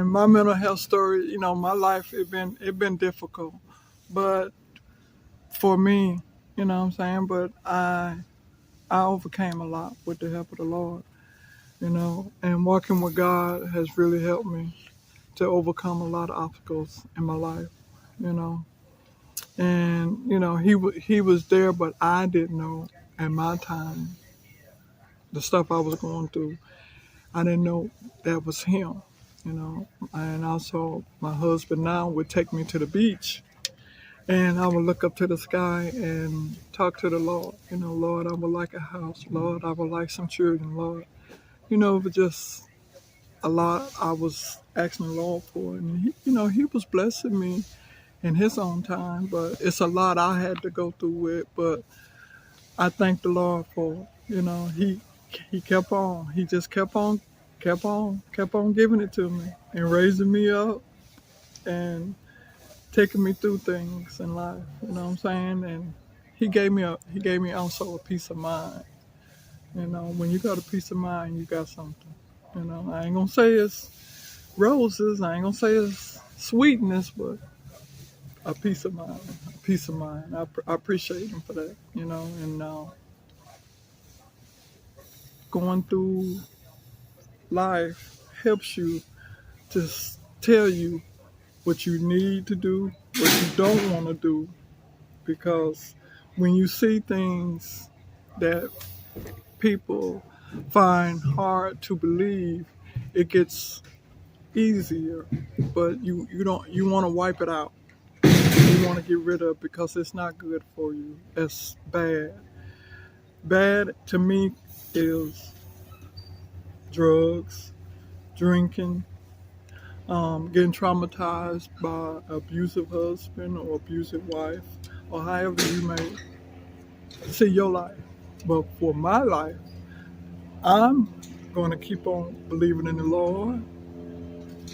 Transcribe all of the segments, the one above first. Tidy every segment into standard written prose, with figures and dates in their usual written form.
my mental health story, my life it been difficult, but for me, what I'm saying. But I overcame a lot with the help of the Lord, and walking with God has really helped me to overcome a lot of obstacles in my life, you know. And he was there, but I didn't know at my time the stuff I was going through. I didn't know that was him, you know. And also, my husband now would take me to the beach, and I would look up to the sky and talk to the Lord. Lord, I would like a house. Lord, I would like some children. Lord, it was just a lot I was asking the Lord for, and he was blessing me in His own time. But it's a lot I had to go through with. But I thank the Lord for, he kept on. He just kept on giving it to me and raising me up and taking me through things in life. You know what I'm saying? And he gave me also a peace of mind. When you got a peace of mind, you got something. I ain't gonna say it's roses. I ain't gonna say it's sweetness, but a peace of mind. A peace of mind. I appreciate him for that. And going through life helps you to tell you what you need to do, what you don't want to do, because when you see things that people find hard to believe, it gets easier. But you want to wipe it out. You want to get rid of it because it's not good for you. It's bad. Bad to me is drugs, drinking, getting traumatized by abusive husband or abusive wife, or however you may see your life. But for my life, I'm going to keep on believing in the Lord,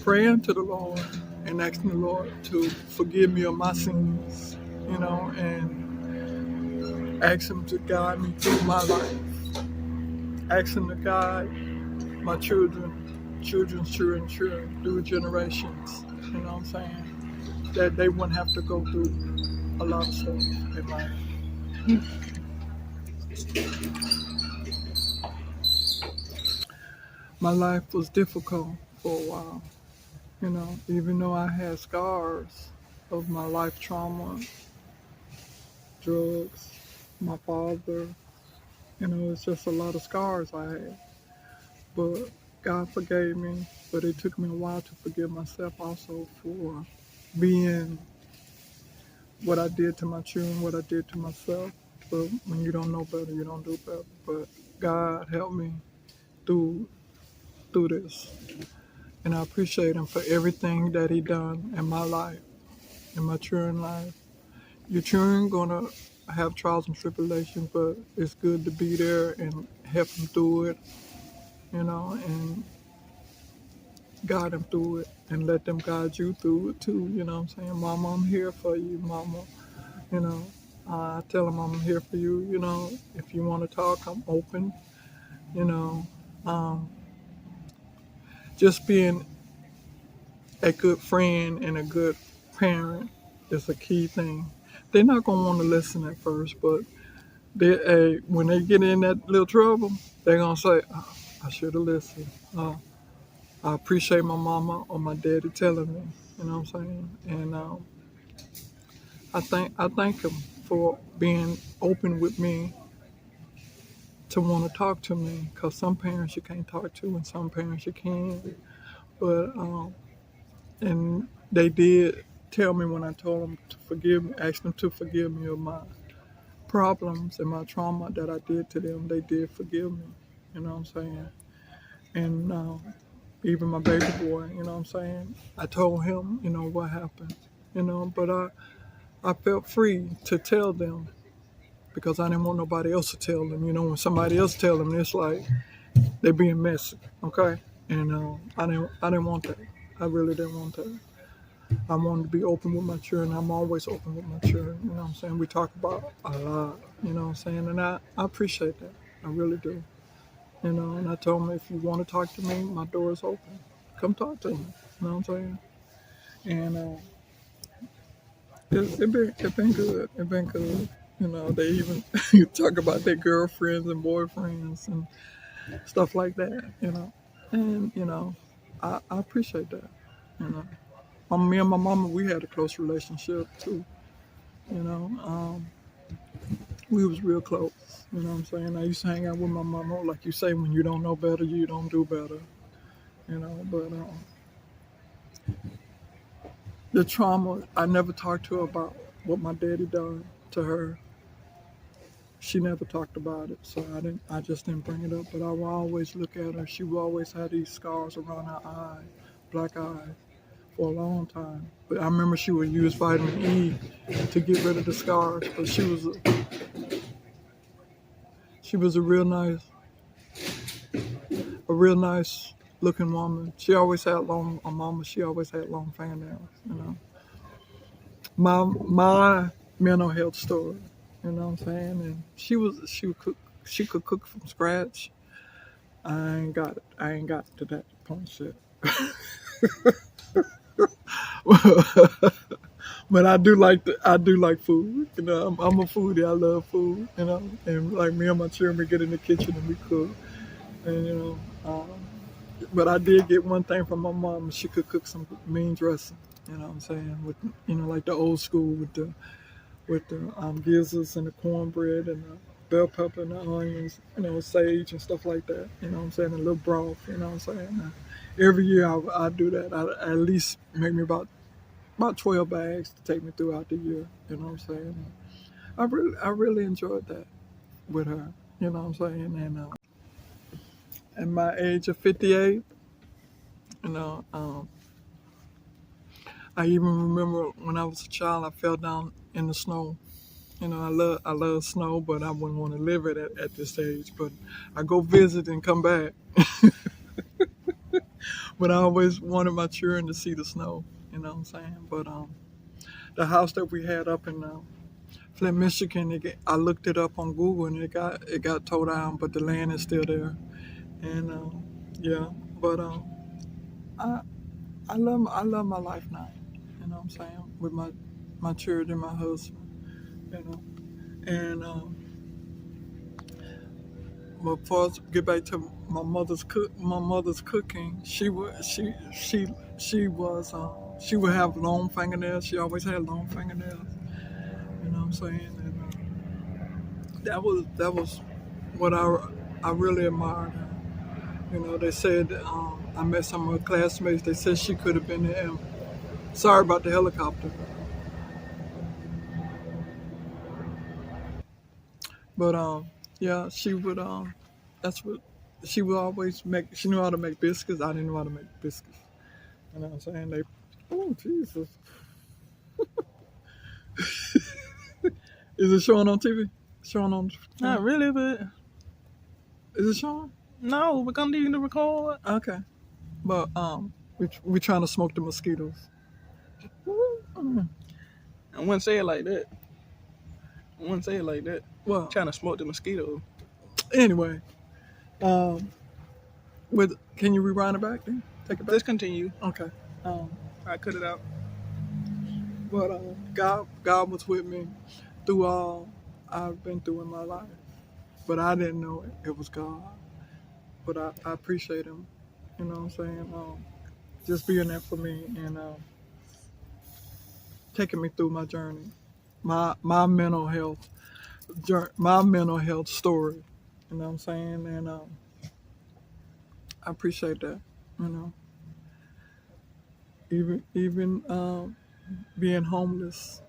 praying to the Lord, and asking the Lord to forgive me of my sins, and ask Him to guide me through my life. Ask Him to guide my children's children through generations. You know what I'm saying? That they wouldn't have to go through a lot of stuff in life. My life was difficult for a while, even though I had scars of my life trauma, drugs, my father, it's just a lot of scars I had. But God forgave me, but it took me a while to forgive myself also for being what I did to my children, what I did to myself. But when you don't know better, you don't do better. But God helped me through this. And I appreciate Him for everything that He done in my life, in my children's life. Your children gonna have trials and tribulations, but it's good to be there and help them through it, and guide them through it and let them guide you through it too. You know what I'm saying? Mama, I'm here for you, Mama. You know, I tell them I'm here for you. If you want to talk, I'm open. You know, um, just being a good friend and a good parent is a key thing. They're not gonna want to listen at first, but when they get in that little trouble, they're gonna say, oh, "I should have listened." I appreciate my mama or my daddy telling me. You know what I'm saying? And I thank him for being open with me to want to talk to me. Cause some parents you can't talk to, and some parents you can. But and they did tell me when I told them to forgive me, ask them to forgive me of my problems and my trauma that I did to them. They did forgive me. You know what I'm saying? And even my baby boy, you know what I'm saying? I told him, what happened, but I felt free to tell them because I didn't want nobody else to tell them. When somebody else tell them, it's like they're being messy, okay? And I didn't want that. I really didn't want that. I wanted to be open with my children. I'm always open with my children. You know what I'm saying? We talk about a lot. You know what I'm saying? And I appreciate that. I really do. And I told them if you want to talk to me, my door is open. Come talk to me. You know what I'm saying? And it been good. It been good. You know, they even talk about their girlfriends and boyfriends and stuff like that. You know, and I appreciate that. You know, me and my mama, we had a close relationship too. You know, we was real close. You know what I'm saying? I used to hang out with my mama, like you say, when you don't know better, you don't do better. You know, but the trauma, I never talked to her about what my daddy done to her. She never talked about it, so I just didn't bring it up. But I would always look at her. She would always have these scars around her eye, black eye, for a long time. But I remember she would use vitamin E to get rid of the scars. But she was a real nice looking woman. She always had long. My mama, she always had long fingernails. You know, my mental health story. You know what I'm saying? And she could cook from scratch. I ain't got it. I ain't got to that point yet. But I do like food. You know, I'm a foodie. I love food. You know, and like me and my children, we get in the kitchen and we cook. And but I did get one thing from my mom. She could cook some mean dressing. You know what I'm saying? With like the old school with the gizzards and the cornbread and the bell pepper and the onions, sage and stuff like that. You know what I'm saying? A little broth. You know what I'm saying? Every year I do that. I at least make me about 12 bags to take me throughout the year. You know what I'm saying? I really enjoyed that with her. You know what I'm saying? And at my age of 58, you know, I even remember when I was a child, I fell down in the snow. I love snow, but I wouldn't want to live it at this age. But I go visit and come back. But I always wanted my children to see the snow. You know what I'm saying? But the house that we had up in Flint, Michigan, I looked it up on Google and it got towed down, but the land is still there. And yeah, but I I love my life now. You know what I'm saying? With my children, my husband. You know, and but before I get back to my mother's cooking, she would have long fingernails. She always had long fingernails. You know what I'm saying? And that was what I really admired her. They said I met some of her classmates. They said she could have been there. Sorry about the helicopter, but yeah, she would that's what she would always make. She knew how to make biscuits. I didn't know how to make biscuits. You know what I'm saying? Oh Jesus, is it showing on TV? Showing on? Not really, but Is it showing? no, we're gonna need to record. Okay, but we trying to smoke the mosquitoes. I wouldn't say it like that. I wouldn't say it like that. Well, Trying to smoke the mosquito. anyway, um, can you rewind it back then? Take it back. Let's continue. Okay. Um, I cut it out. but God was with me through all I've been through in my life. But I didn't know it was God. But I appreciate Him. You know what I'm saying? Just being there for me and taking me through my journey, my mental health, my mental health story. You know what I'm saying? And I appreciate that. You know, even being homeless.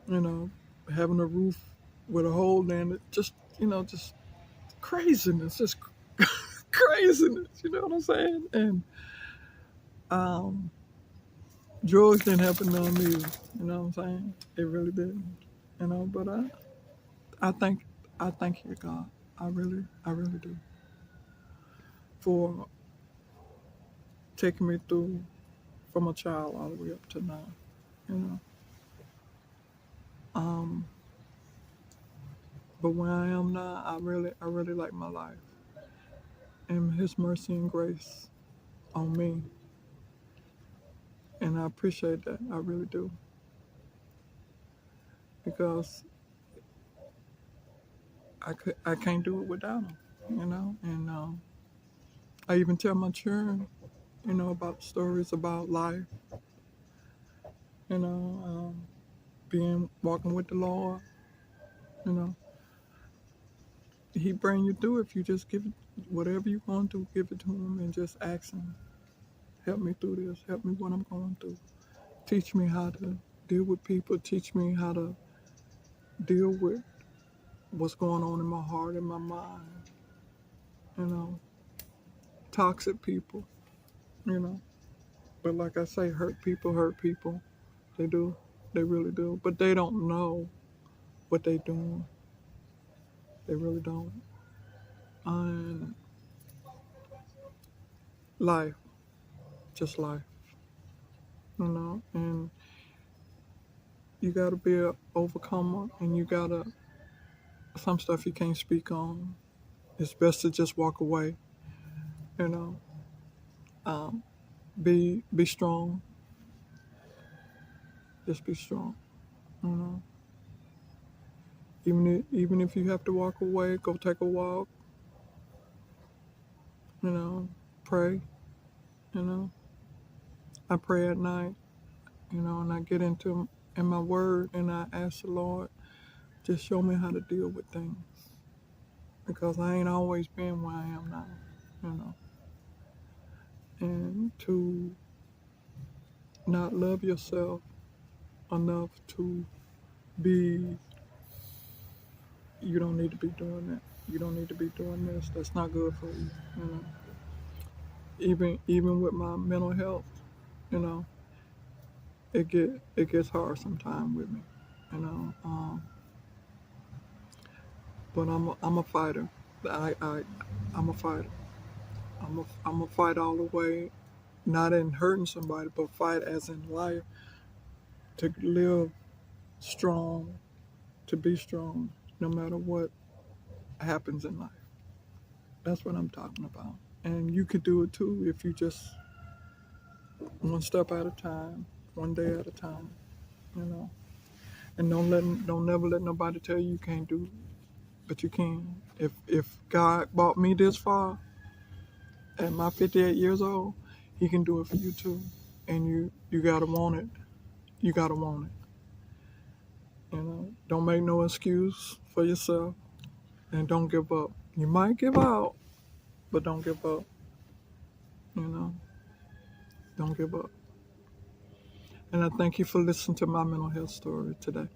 You know, having a roof with a hole in it, just craziness, just craziness. You know what I'm saying? And um, drugs didn't happen on me. You know what I'm saying? It really didn't. But I thank you, God. I really do for taking me through from a child all the way up to now. You know, um, but where I am now, I really like my life and His mercy and grace on me. And I appreciate that. I really do. Because I can't do it without them, And I even tell my children, about stories about life, you know, being walking with the Lord. You know, He bring you through if you just give it whatever you want to, give it to Him and just ask Him, help me through this, help me what I'm going through, teach me how to deal with people, teach me how to deal with what's going on in my heart and my mind. You know, toxic people. You know, but like I say, hurt people hurt people. They do, they really do, but they don't know what they doing. They really don't. And life, just life. And you gotta be a overcomer, and you gotta some stuff you can't speak on. It's best to just walk away. You know, um, be strong. Just be strong. You know, even if you have to walk away, go take a walk. You know, pray. You know, I pray at night. And I get into in my word, and I ask the Lord, just show me how to deal with things, because I ain't always been where I am now. You know, and to not love yourself enough to be, you don't need to be doing that. You don't need to be doing this. That's not good for you. You know, even with my mental health, you know, it gets hard sometimes with me. You know, but I'm a fighter. I'm a fighter. I'm a fight all the way, not in hurting somebody, but fight as in life, to live strong, to be strong, no matter what happens in life. That's what I'm talking about. And you could do it too if you just one step at a time, one day at a time, you know. And don't never let nobody tell you you can't do it, but you can. If God brought me this far at my 58 years old, He can do it for you too. And you gotta want it. You gotta want it. Don't make no excuse for yourself, and don't give up. You might give out, but don't give up. You know, don't give up. And I thank you for listening to my mental health story today.